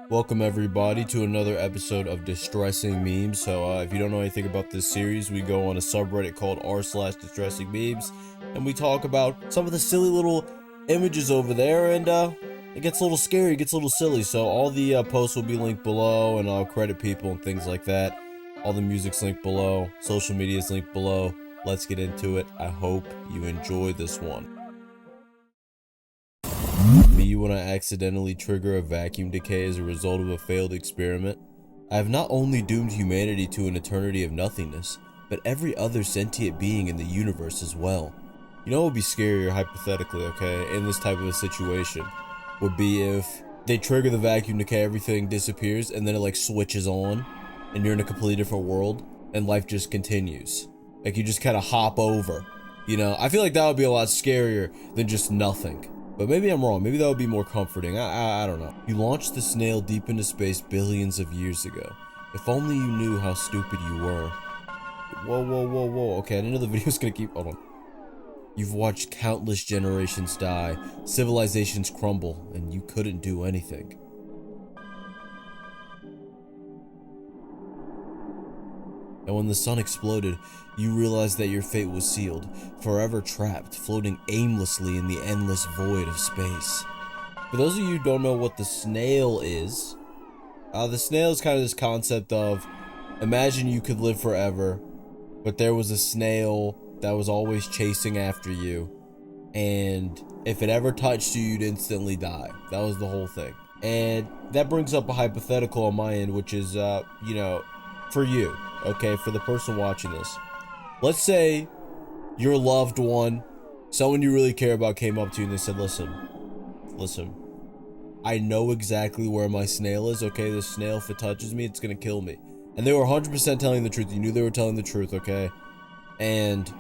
Welcome everybody to another episode of Distressing Memes. So if you don't know anything about this series, we go on a subreddit called r/distressingmemes, and we talk about some of the silly little images over there, and it gets a little scary, it gets a little silly. So all the posts will be linked below, and I'll credit people and things like that. All the music's linked below, social media's linked below. Let's get into it. I hope you enjoy this one. Me when I accidentally trigger a vacuum decay as a result of a failed experiment. I have not only doomed humanity to an eternity of nothingness, but every other sentient being in the universe as well. You know what would be scarier, hypothetically, okay, in this type of a situation, would be if they trigger the vacuum decay, everything disappears, and then it like switches on, and you're in a completely different world, and life just continues. Like you just kind of hop over, you know? I feel like that would be a lot scarier than just nothing. But maybe I'm wrong. Maybe that would be more comforting. I don't know. You launched the snail deep into space billions of years ago. If only you knew how stupid you were. Whoa. Okay, I didn't know the video was gonna keep... Hold on. You've watched countless generations die, civilizations crumble, and you couldn't do anything. And when the sun exploded, you realized that your fate was sealed, forever trapped, floating aimlessly in the endless void of space. For those of you who don't know what the snail is, the snail is kind of this concept of, imagine you could live forever, but there was a snail that was always chasing after you, and if it ever touched you, you'd instantly die. That was the whole thing. And that brings up a hypothetical on my end, which is, you know, for you. Okay, for the person watching this, let's say your loved one, someone you really care about, came up to you and they said, listen, I know exactly where my snail is, okay? This snail, if it touches me, it's gonna kill me. And they were 100% telling the truth. You knew they were telling the truth, okay? And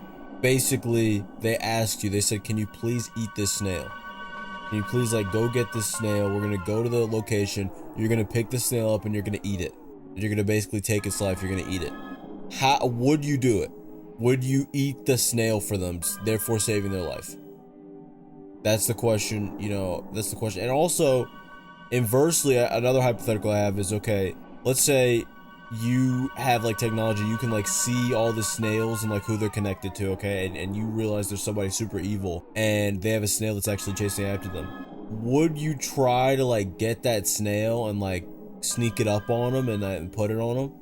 basically, they asked you, they said, can you please eat this snail? Can you please, like, go get this snail? We're gonna go to the location. You're gonna pick the snail up and you're gonna eat it. You're gonna basically take its life, you're gonna eat it. How would you do it? Would you eat the snail for them, therefore saving their life? That's the question, you know, that's the question. And also, inversely, another hypothetical I have is, okay, let's say you have like technology, you can like see all the snails and like who they're connected to, okay? And you realize there's somebody super evil and they have a snail that's actually chasing after them. Would you try to like get that snail and like sneak it up on them and put it on them?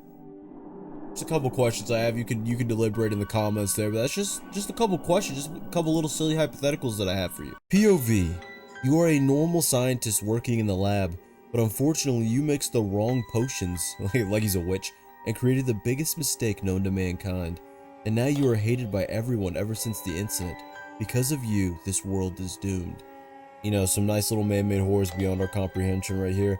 Just a couple questions I have. You can deliberate in the comments there, but that's just a couple questions, just a couple little silly hypotheticals that I have for you. POV: you are a normal scientist working in the lab, but unfortunately you mixed the wrong potions, like he's a witch, and created the biggest mistake known to mankind. And now you are hated by everyone ever since the incident. Because of you, this world is doomed. You know, some nice little man-made horrors beyond our comprehension right here.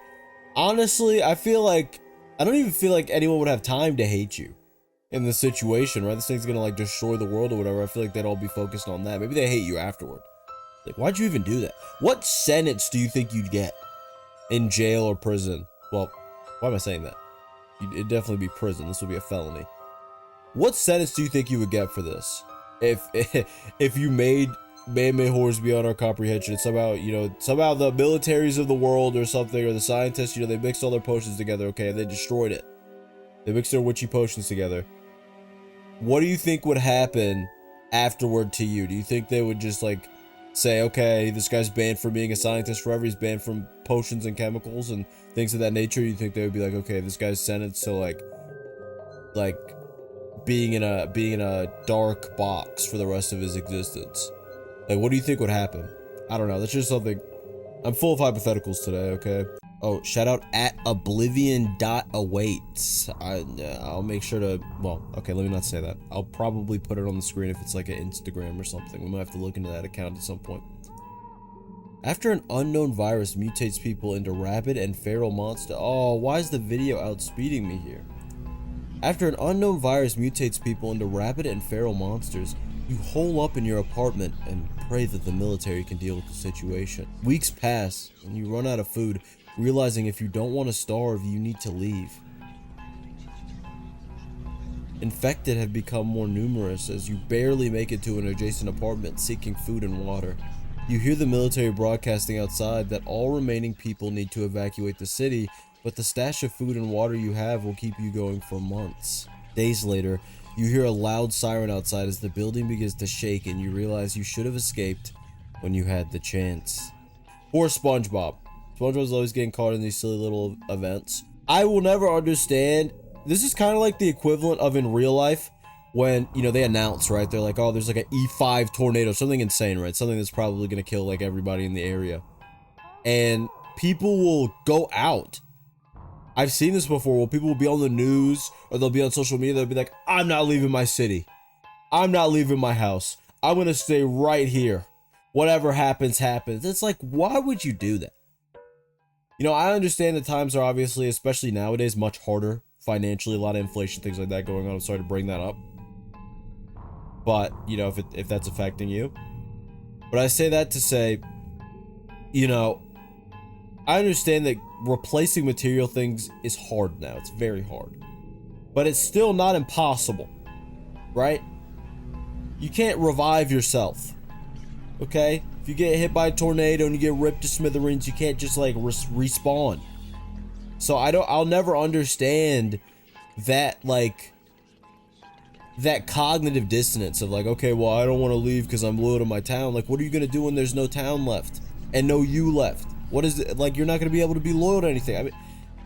Honestly, I don't even feel like anyone would have time to hate you in this situation, right? This thing's gonna like destroy the world or whatever. I feel like they'd all be focused on that. Maybe they hate you afterward. Like, why'd you even do that? What sentence do you think you'd get in jail or prison? Well, why am I saying that? It'd definitely be prison. This would be a felony. What sentence do you think you would get for this? If you made man-made horrors beyond our comprehension, somehow, you know, somehow the militaries of the world or something, or the scientists, you know, they mixed all their potions together, okay, and they destroyed it. They mixed their witchy potions together. What do you think would happen afterward to you? Do you think they would just like say, okay, this guy's banned from being a scientist forever, he's banned from potions and chemicals and things of that nature? You think they would be like, okay, this guy's sentenced to like being in a dark box for the rest of his existence? Like, what do you think would happen? I don't know. That's just something. I'm full of hypotheticals today, okay? Oh, shout out at oblivion.awaits. I'll make sure to, well, okay, let me not say that. I'll probably put it on the screen if it's like an Instagram or something. We might have to look into that account at some point. After an unknown virus mutates people into rabid and feral monsters. Oh, why is the video outspeeding me here? After an unknown virus mutates people into rabid and feral monsters, you hole up in your apartment and pray that the military can deal with the situation. Weeks pass, and you run out of food, realizing if you don't want to starve, you need to leave. Infected have become more numerous as you barely make it to an adjacent apartment seeking food and water. You hear the military broadcasting outside that all remaining people need to evacuate the city but the stash of food and water you have will keep you going for months. Days later, you hear a loud siren outside as the building begins to shake and you realize you should have escaped when you had the chance. Poor SpongeBob. SpongeBob's always getting caught in these silly little events. I will never understand. This is kind of like the equivalent of in real life when, you know, they announce, right? They're like, oh, there's like an E5 tornado, something insane, right? Something that's probably going to kill like everybody in the area. And people will go out. I've seen this before where people will be on the news or they'll be on social media. They'll be like, I'm not leaving my city. I'm not leaving my house. I'm going to stay right here. Whatever happens, happens. It's like, why would you do that? You know, I understand the times are obviously, especially nowadays, much harder financially. A lot of inflation, things like that going on. I'm sorry to bring that up. But, you know, if that's affecting you. But I say that to say, you know, I understand that replacing material things is hard now. It's very hard. But it's still not impossible, right? You can't revive yourself, okay? If you get hit by a tornado and you get ripped to smithereens, you can't just like respawn. So I'll never understand that, like, that cognitive dissonance of like, okay, well, I don't want to leave because I'm loyal to my town. Like, what are you going to do when there's no town left and no you left? What is it? Like, you're not going to be able to be loyal to anything. I mean,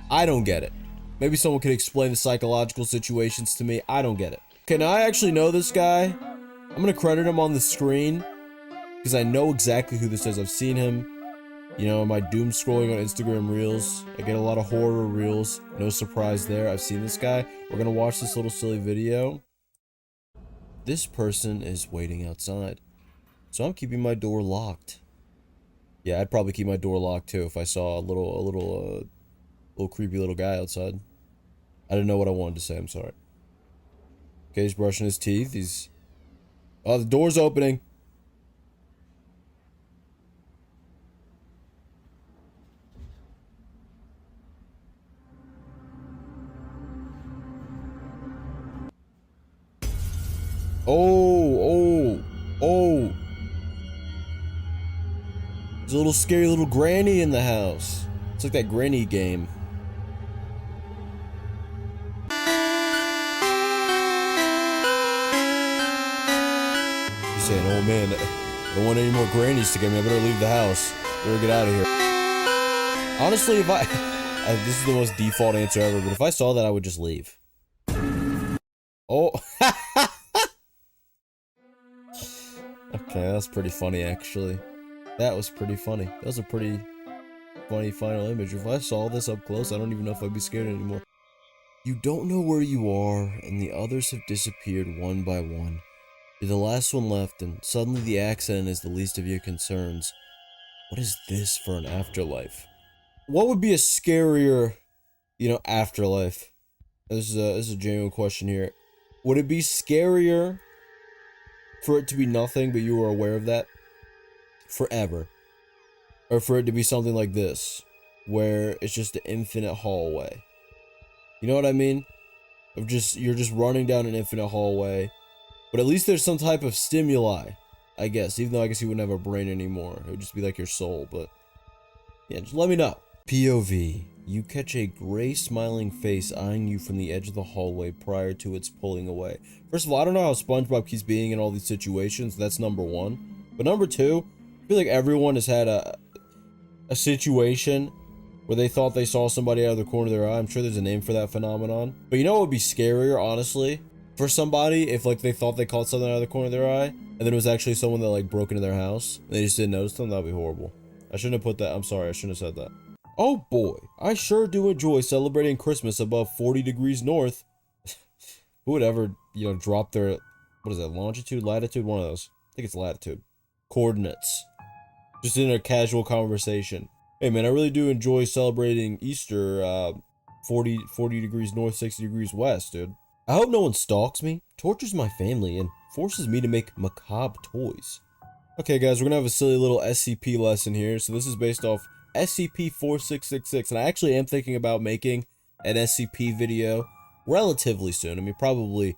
I don't get it. Maybe someone could explain the psychological situations to me. I don't get it. Okay, now I actually know this guy. I'm going to credit him on the screen because I know exactly who this is. I've seen him, you know, in my doom scrolling on Instagram reels. I get a lot of horror reels. No surprise there. I've seen this guy. We're going to watch this little silly video. This person is waiting outside. So I'm keeping my door locked. Yeah, I'd probably keep my door locked too if I saw a little creepy little guy outside. I didn't know what I wanted to say, I'm sorry. Okay, he's brushing his teeth. Oh, the door's opening. Oh. There's a little scary little granny in the house. It's like that granny game. He's saying, oh man, I don't want any more grannies to get me. I better leave the house. Better get out of here. Honestly, if this is the most default answer ever, but if I saw that, I would just leave. Oh. Okay, that's pretty funny, actually. That was pretty funny. That was a pretty funny final image. If I saw this up close, I don't even know if I'd be scared anymore. You don't know where you are, and the others have disappeared one by one. You're the last one left, and suddenly the accident is the least of your concerns. What is this for an afterlife? What would be a scarier, you know, afterlife? This is a genuine question here. Would it be scarier for it to be nothing, but you were aware of that forever? Or for it to be something like this, where it's just an infinite hallway? You know what I mean? You're just running down an infinite hallway, but at least there's some type of stimuli, I guess. Even though I guess you wouldn't have a brain anymore. It would just be like your soul, but yeah, just let me know. POV. You catch a gray smiling face eyeing you from the edge of the hallway prior to its pulling away. First of all, I don't know how SpongeBob keeps being in all these situations. That's number one. But number two, I feel like everyone has had a situation where they thought they saw somebody out of the corner of their eye. I'm sure there's a name for that phenomenon. But you know what would be scarier, honestly? For somebody, if like they thought they caught something out of the corner of their eye, and then it was actually someone that like broke into their house, and they just didn't notice them, that'd be horrible. I shouldn't have put that. I'm sorry, I shouldn't have said that. Oh boy, I sure do enjoy celebrating Christmas above 40 degrees north. Who would ever, you know, drop their, what is that, longitude, latitude? One of those. I think it's latitude. Coordinates. Just in a casual conversation. Hey man, I really do enjoy celebrating Easter, 40 degrees north, 60 degrees west, dude. I hope no one stalks me, tortures my family, and forces me to make macabre toys. Okay guys, we're gonna have a silly little SCP lesson here. So this is based off SCP-4666, and I actually am thinking about making an SCP video relatively soon. I mean, probably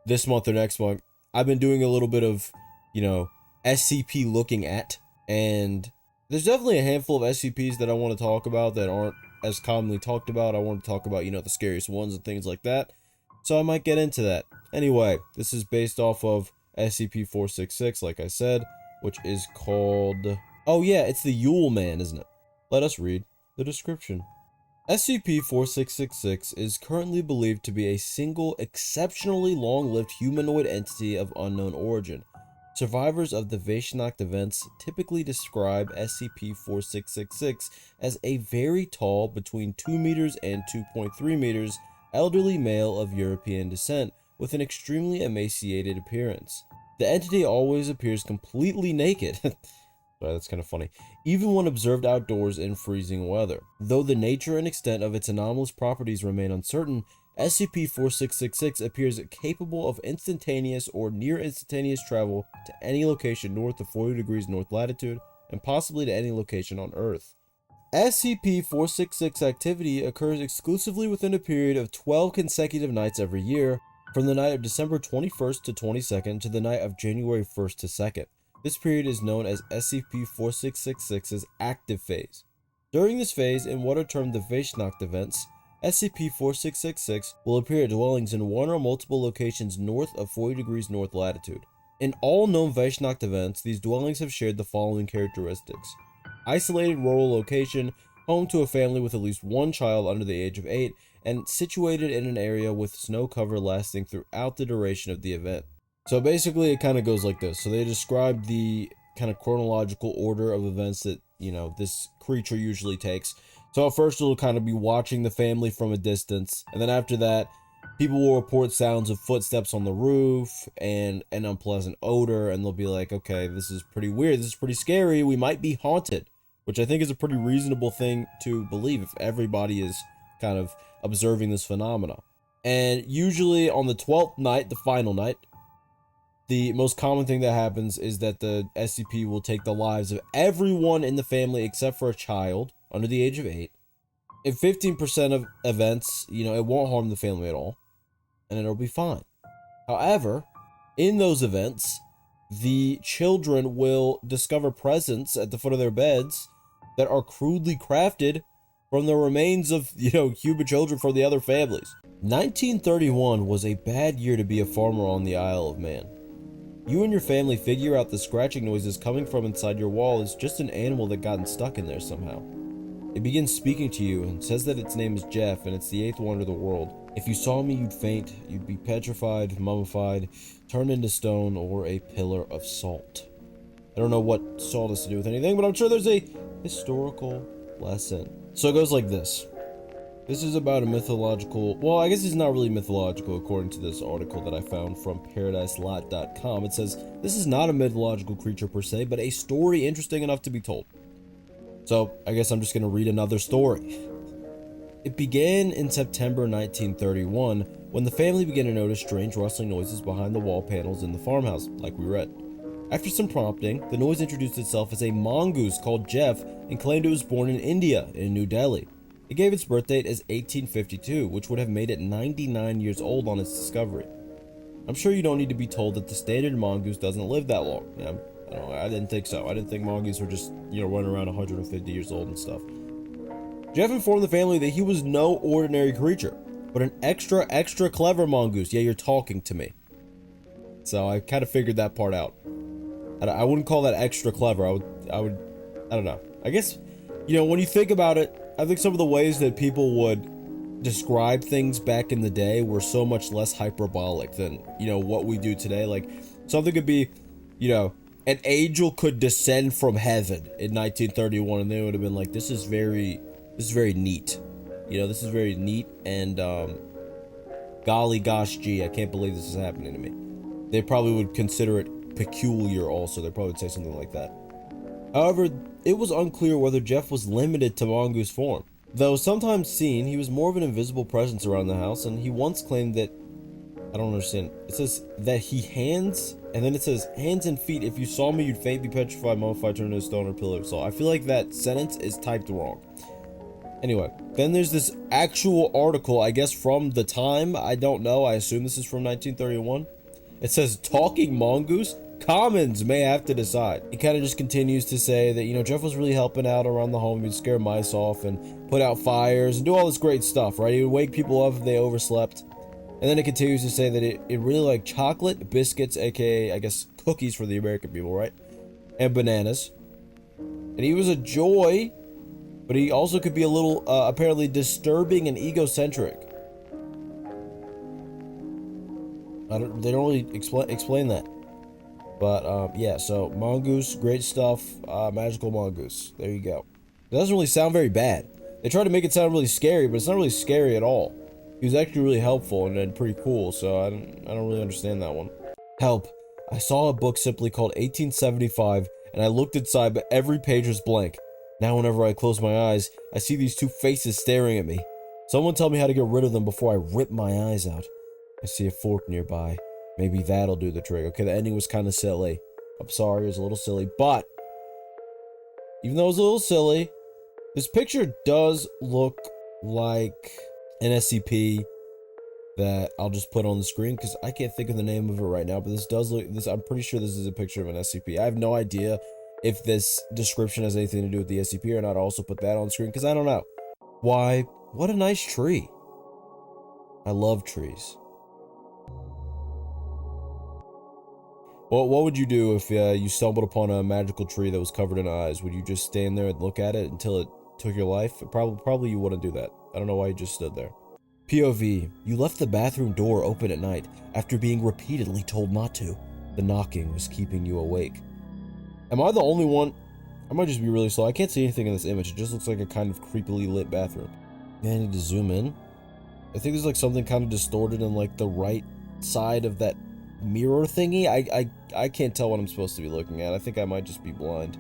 this month or next month. I've been doing a little bit of, you know, SCP looking at, and there's definitely a handful of SCPs that I want to talk about that aren't as commonly talked about. I want to talk about, you know, the scariest ones and things like that. So I might get into that. Anyway, this is based off of SCP-466, like I said, which is called... Oh yeah, it's the Yule Man, isn't it? Let us read the description. SCP-4666 is currently believed to be a single, exceptionally long-lived humanoid entity of unknown origin. Survivors of the Vaishnacht events typically describe SCP-4666 as a very tall, between 2 meters and 2.3 meters, elderly male of European descent with an extremely emaciated appearance. The entity always appears completely naked. Sorry, that's kind of funny. Even when observed outdoors in freezing weather. Though the nature and extent of its anomalous properties remain uncertain, SCP-4666 appears capable of instantaneous or near instantaneous travel to any location north of 40 degrees north latitude, and possibly to any location on Earth. SCP-466 activity occurs exclusively within a period of 12 consecutive nights every year, from the night of December 21st to 22nd to the night of January 1st to 2nd. This period is known as SCP-4666's active phase. During this phase, in what are termed the Vaishnacht events, SCP-4666 will appear at dwellings in one or multiple locations north of 40 degrees north latitude. In all known Vaishnacht events, these dwellings have shared the following characteristics: isolated rural location, home to a family with at least one child under the age of 8, and situated in an area with snow cover lasting throughout the duration of the event. So basically it kind of goes like this. So they describe the kind of chronological order of events that, you know, this creature usually takes. So at first it'll kind of be watching the family from a distance, and then after that, people will report sounds of footsteps on the roof and an unpleasant odor, and they'll be like, okay, this is pretty weird, this is pretty scary, we might be haunted, which I think is a pretty reasonable thing to believe if everybody is kind of observing this phenomena. And usually on the 12th night, the final night, the most common thing that happens is that the SCP will take the lives of everyone in the family except for a child under the age of 8. In 15% of events, you know, it won't harm the family at all, and it'll be fine. However, in those events, the children will discover presents at the foot of their beds that are crudely crafted from the remains of, you know, human children from the other families. 1931 was a bad year to be a farmer on the Isle of Man. You and your family figure out the scratching noises coming from inside your wall is just an animal that gotten stuck in there somehow. It begins speaking to you and says that its name is Jeff and it's the 8th wonder of the world. If you saw me, you'd faint, you'd be petrified, mummified, turned into stone, or a pillar of salt. I don't know what salt has to do with anything, but I'm sure there's a historical lesson. So it goes like this. This is about a mythological, well, I guess it's not really mythological according to this article that I found from paradiselot.com. It says, this is not a mythological creature per se, but a story interesting enough to be told. So I guess I'm just going to read another story. It began in September 1931 when the family began to notice strange rustling noises behind the wall panels in the farmhouse, like we read. After some prompting, the noise introduced itself as a mongoose called Jeff and claimed it was born in India, in New Delhi. It gave its birth date as 1852, which would have made it 99 years old on its discovery. I'm sure you don't need to be told that the standard mongoose doesn't live that long. I didn't think so. I didn't think mongoose were just, you know, running around 150 years old and stuff. Jeff informed the family that he was no ordinary creature, but an extra clever mongoose. Yeah, you're talking to me. So I kind of figured that part out. I wouldn't call that extra clever. I don't know. I guess, you know, when you think about it, I think some of the ways that people would describe things back in the day were so much less hyperbolic than, you know, what we do today. Like, something could be, you know, an angel could descend from heaven in 1931, and they would have been like, this is very neat. You know, this is very neat, and, golly gosh gee, I can't believe this is happening to me. They probably would consider it peculiar also. They probably would say something like that. However, it was unclear whether Jeff was limited to mongoose form. Though sometimes seen, he was more of an invisible presence around the house, and he once claimed that, I don't understand, it says that he hands, and then it says, hands and feet, if you saw me, you'd faint, be petrified, mummified, turned into a stone or pillar of salt. I feel like that sentence is typed wrong. Anyway, then there's this actual article, I guess from the time, I don't know, I assume this is from 1931. It says, talking mongoose Commons may have to decide. He kind of just continues to say that, you know, Jeff was really helping out around the home. He'd scare mice off and put out fires and do all this great stuff, right? He would wake people up if they overslept. And then it continues to say that it really liked chocolate, biscuits, aka, I guess, cookies for the American people, right? And bananas. And he was a joy, but he also could be a little, apparently disturbing and egocentric. They don't really explain that. But, yeah, so, mongoose, great stuff, magical mongoose. There you go. It doesn't really sound very bad. They try to make it sound really scary, but it's not really scary at all. He was actually really helpful and pretty cool, so I don't really understand that one. Help. I saw a book simply called 1875, and I looked inside, but every page was blank. Now whenever I close my eyes, I see these two faces staring at me. Someone tell me how to get rid of them before I rip my eyes out. I see a fork nearby. Maybe that'll do the trick. Okay, the ending was kind of silly. I'm sorry, it was a little silly, but even though it was a little silly, this picture does look like an SCP that I'll just put on the screen because I can't think of the name of it right now, but this does look, I'm pretty sure this is a picture of an SCP. I have no idea if this description has anything to do with the SCP or not. I'll also put that on screen because I don't know. Why, what a nice tree. I love trees. Well, what would you do if you stumbled upon a magical tree that was covered in eyes? Would you just stand there and look at it until it took your life? Probably you wouldn't do that. I don't know why you just stood there. POV, you left the bathroom door open at night after being repeatedly told not to. The knocking was keeping you awake. Am I the only one? I might just be really slow. I can't see anything in this image. It just looks like a kind of creepily lit bathroom. Yeah, I need to zoom in. I think there's like something kind of distorted in like the right side of that mirror thingy. I can't tell what I'm supposed to be looking at. I think I might just be blind.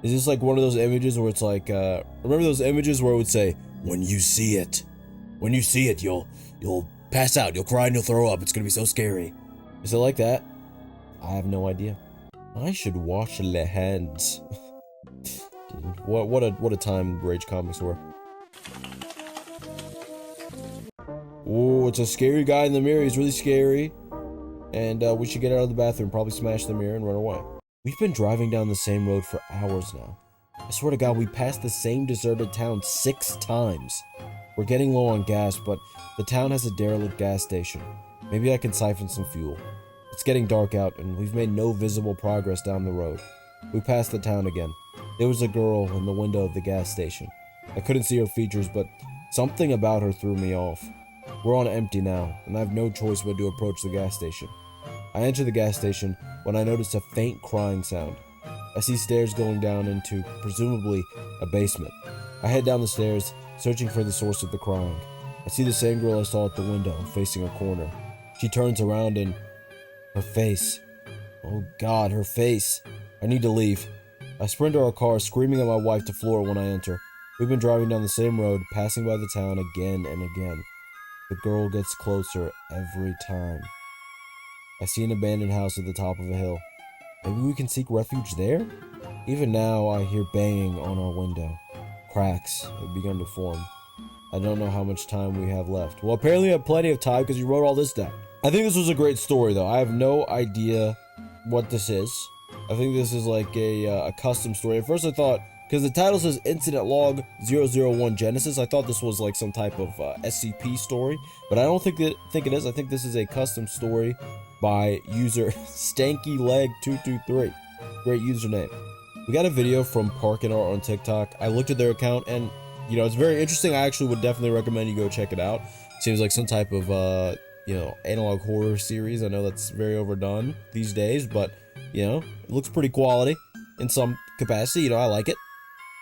Is this like one of those images where it's like, remember those images where it would say, when you see it, you'll pass out, you'll cry and you'll throw up. It's gonna be so scary. Is it like that? I have no idea. I should wash the hands. What a time Rage Comics were. Oh, it's a scary guy in the mirror. He's really scary. And we should get out of the bathroom, probably smash the mirror and run away. We've been driving down the same road for hours now. I swear to God, we passed the same deserted town 6 times. We're getting low on gas, but the town has a derelict gas station. Maybe I can siphon some fuel. It's getting dark out, and we've made no visible progress down the road. We passed the town again. There was a girl in the window of the gas station. I couldn't see her features, but something about her threw me off. We're on empty now, and I have no choice but to approach the gas station. I enter the gas station when I notice a faint crying sound. I see stairs going down into, presumably, a basement. I head down the stairs, searching for the source of the crying. I see the same girl I saw at the window, facing a corner. She turns around and... her face. Oh God, her face. I need to leave. I sprint to our car, screaming at my wife to floor it when I enter. We've been driving down the same road, passing by the town again and again. The girl gets closer every time. I see an abandoned house at the top of a hill. Maybe we can seek refuge there? Even now, I hear banging on our window. Cracks have begun to form. I don't know how much time we have left. Well, apparently we have plenty of time because you wrote all this down. I think this was a great story, though. I have no idea what this is. I think this is like a custom story. At first I thought, because the title says Incident Log 001 Genesis, I thought this was like some type of SCP story, but I don't think it is. I think this is a custom story by user StankyLeg223. Great username. We got a video from Park and Art on TikTok. I looked at their account and, you know, it's very interesting. I actually would definitely recommend you go check it out. Seems like some type of, you know, analog horror series. I know that's very overdone these days, but, you know, it looks pretty quality in some capacity. You know, I like it.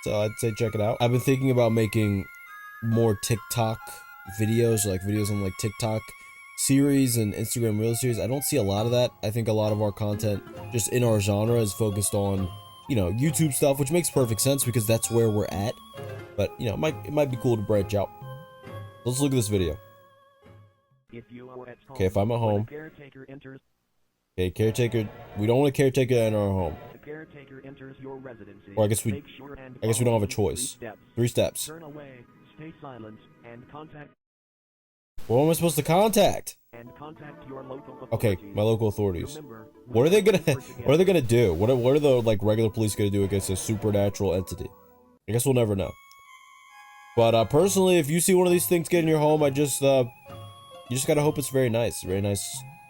So I'd say check it out. I've been thinking about making more TikTok videos, like videos on like TikTok series and Instagram Reel series. I don't see a lot of that. I think a lot of our content just in our genre is focused on, you know, YouTube stuff, which makes perfect sense because that's where we're at. But, you know, it might be cool to branch out. Let's look at this video. Okay, if I'm at home. Okay, caretaker. We don't want a caretaker in our home. Or I guess we don't have a choice. 3 steps. Turn away, stay silent, and contact. Who am I supposed to contact? And contact your local authorities. Okay, my local authorities. Remember, What are they gonna what are they gonna do? What are the like regular police gonna do against a supernatural entity? I guess we'll never know. But personally, if you see one of these things get in your home, you just gotta hope it's very nice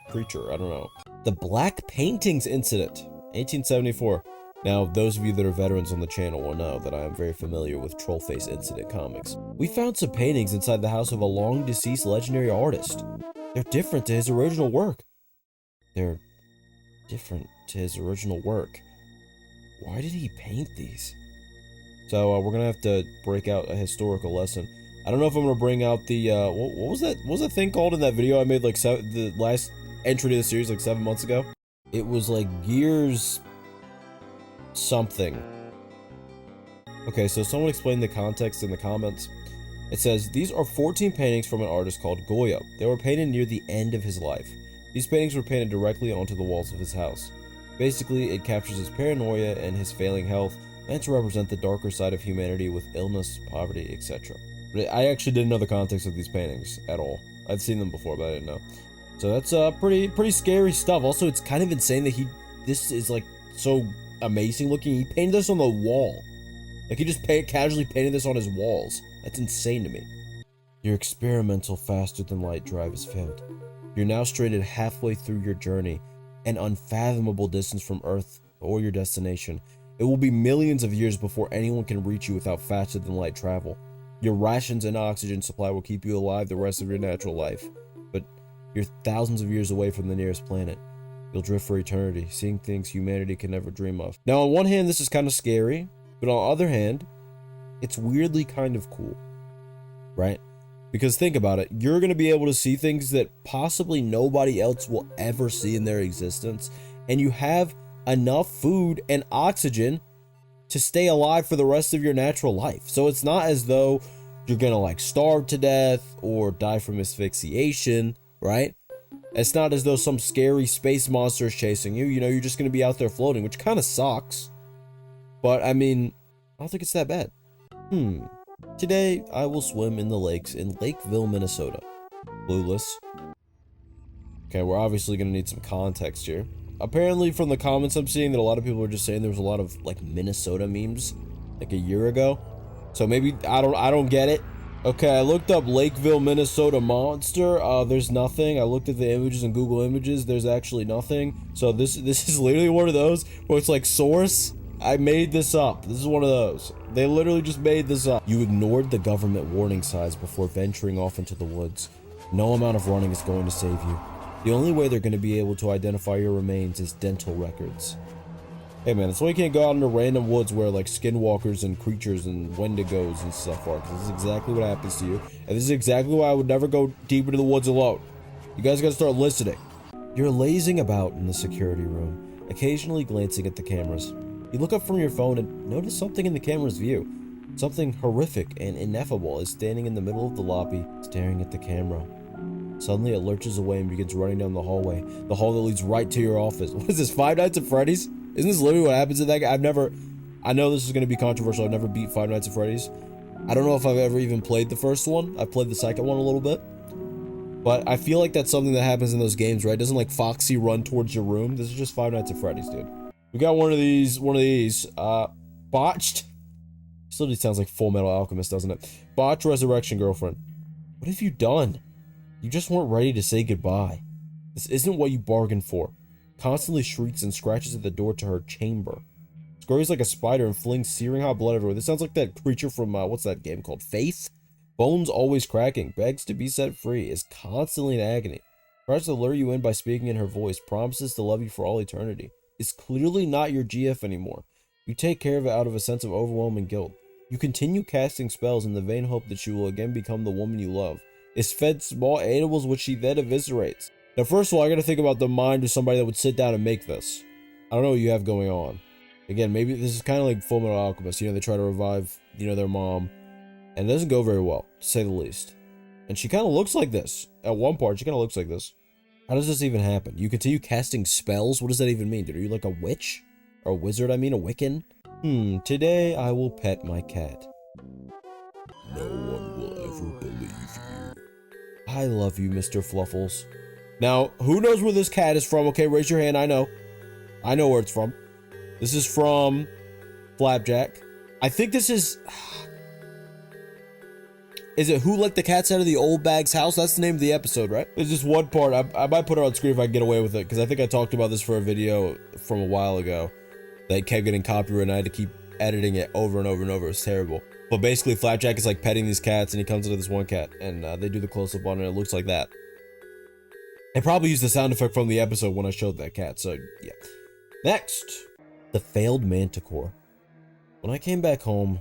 creature. I don't know. The Black Paintings Incident, 1874. Now, those of you that are veterans on the channel will know that I am very familiar with Trollface Incident comics. We found some paintings inside the house of a long-deceased legendary artist. They're different to his original work. Why did he paint these? So, we're gonna have to break out a historical lesson. I don't know if I'm gonna bring out the, what was that thing called in that video I made, like, the last entry to the series, like, 7 months ago? It was, like, Gears something. Okay, so someone explained the context in the comments. It says, these are 14 paintings from an artist called Goya. They were painted near the end of his life. These paintings were painted directly onto the walls of his house. Basically, it captures his paranoia and his failing health, meant to represent the darker side of humanity with illness, poverty, etc. But I actually didn't know the context of these paintings at all. I'd seen them before, but I didn't know. So that's pretty scary stuff. Also, it's kind of insane that this is like so amazing looking. He painted this on the wall. Like he just casually painted this on his walls. That's insane to me. Your experimental faster than light drive has failed. You're now stranded halfway through your journey, an unfathomable distance from Earth or your destination. It will be millions of years before anyone can reach you without faster than light travel. Your rations and oxygen supply will keep you alive the rest of your natural life, but you're thousands of years away from the nearest planet. You'll drift for eternity, seeing things humanity can never dream of. Now, on one hand, this is kind of scary, but on the other hand, it's weirdly kind of cool, right? Because think about it, you're going to be able to see things that possibly nobody else will ever see in their existence, and you have enough food and oxygen to stay alive for the rest of your natural life. So it's not as though you're going to like starve to death or die from asphyxiation, right? It's not as though some scary space monster is chasing you. You know, you're just going to be out there floating, which kind of sucks. But I mean, I don't think it's that bad. Today, I will swim in the lakes in Lakeville, Minnesota. Clueless. Okay, we're obviously going to need some context here. Apparently, from the comments I'm seeing, that a lot of people are just saying there was a lot of, like, Minnesota memes, like, a year ago. So maybe, I don't get it. Okay, I looked up Lakeville, Minnesota monster. There's nothing. I looked at the images in Google Images. There's actually nothing. So this is literally one of those where it's like, source, I made this up. This is one of those. They literally just made this up. You ignored the government warning signs before venturing off into the woods. No amount of running is going to save you. The only way they're going to be able to identify your remains is dental records. Hey man, that's why you can't go out into random woods where like skinwalkers and creatures and wendigos and stuff are. Because this is exactly what happens to you. And this is exactly why I would never go deep into the woods alone. You guys gotta start listening. You're lazing about in the security room, occasionally glancing at the cameras. You look up from your phone and notice something in the camera's view. Something horrific and ineffable is standing in the middle of the lobby, staring at the camera. Suddenly it lurches away and begins running down the hallway. The hall that leads right to your office. What is this, Five Nights at Freddy's? Isn't this literally what happens in that game? I know this is going to be controversial. I've never beat Five Nights at Freddy's. I don't know if I've ever even played the first one. I played the second one a little bit. But I feel like that's something that happens in those games, right? Doesn't like Foxy run towards your room? This is just Five Nights at Freddy's, dude. We got one of these. Botched. Still sounds like Full Metal Alchemist, doesn't it? Botched Resurrection Girlfriend. What have you done? You just weren't ready to say goodbye. This isn't what you bargained for. Constantly shrieks and scratches at the door to her chamber. Scurries like a spider and flings searing hot blood everywhere. This sounds like that creature from, what's that game called? Faith? Bones always cracking, begs to be set free, is constantly in agony. Tries to lure you in by speaking in her voice, promises to love you for all eternity. Is clearly not your GF anymore. You take care of it out of a sense of overwhelming guilt. You continue casting spells in the vain hope that she will again become the woman you love. Is fed small animals which she then eviscerates. Now, first of all, I gotta think about the mind of somebody that would sit down and make this. I don't know what you have going on. Again, maybe this is kind of like Full Metal Alchemist. You know, they try to revive, their mom. And it doesn't go very well, to say the least. And she kind of looks like this. At one part, she kind of looks like this. How does this even happen? You continue casting spells? What does that even mean, dude? Are you like a witch? Or a wizard, I mean, a Wiccan? Today I will pet my cat. No one will ever believe you. I love you, Mr. Fluffles. Now, who knows where this cat is from? Okay, raise your hand. I know where it's from. This is from Flapjack. I think this is it Who Let the Cats Out of the Old Bag's House? That's the name of the episode, right? There's just one part. I might put it on screen if I can get away with it, because I think I talked about this for a video from a while ago that kept getting copyright and I had to keep editing it over and over and over. It's terrible. But basically, Flapjack is like petting these cats, and he comes into this one cat, and they do the close-up on it, and it looks like that. I probably used the sound effect from the episode when I showed that cat, so yeah. Next, the failed manticore. When I came back home,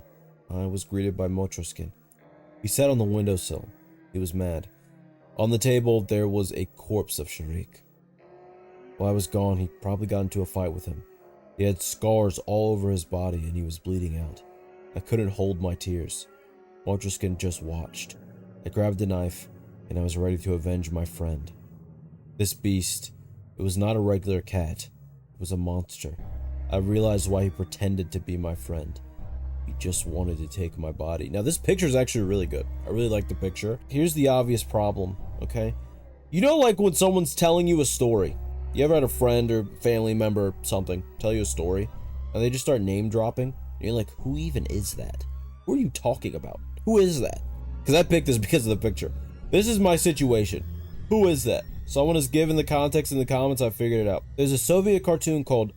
I was greeted by Motroskin. He sat on the windowsill. He was mad. On the table, there was a corpse of Sharik. While I was gone, he probably got into a fight with him. He had scars all over his body, and he was bleeding out. I couldn't hold my tears. Motroskin just watched. I grabbed a knife, and I was ready to avenge my friend. This beast, it was not a regular cat. It was a monster. I realized why he pretended to be my friend. He just wanted to take my body. Now, this picture is actually really good. I really like the picture. Here's the obvious problem, okay? You know, like when someone's telling you a story. You ever had a friend or family member or something tell you a story, and they just start name dropping? And you're like, who even is that? Who are you talking about? Who is that? Because I picked this because of the picture. This is my situation. Who is that? Someone has given the context in the comments. I figured it out. There's a Soviet cartoon called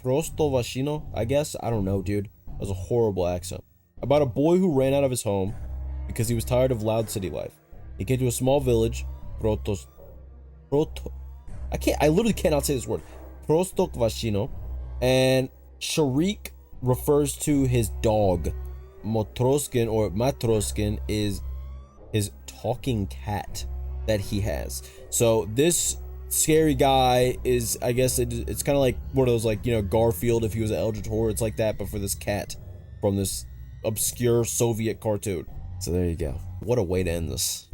Prostovashino, I guess. I don't know, dude. That was a horrible accent. About a boy who ran out of his home because he was tired of loud city life. He came to a small village, I literally cannot say this word. Prostokvashino. And Sharik refers to his dog. Motroskin or Matroskin is his talking cat that he has. So this scary guy is, I guess it's kind of like one of those, like, you know, Garfield if he was an Eldritch Horror. It's like that, but for this cat from this obscure Soviet cartoon. So there you go. What a way to end this.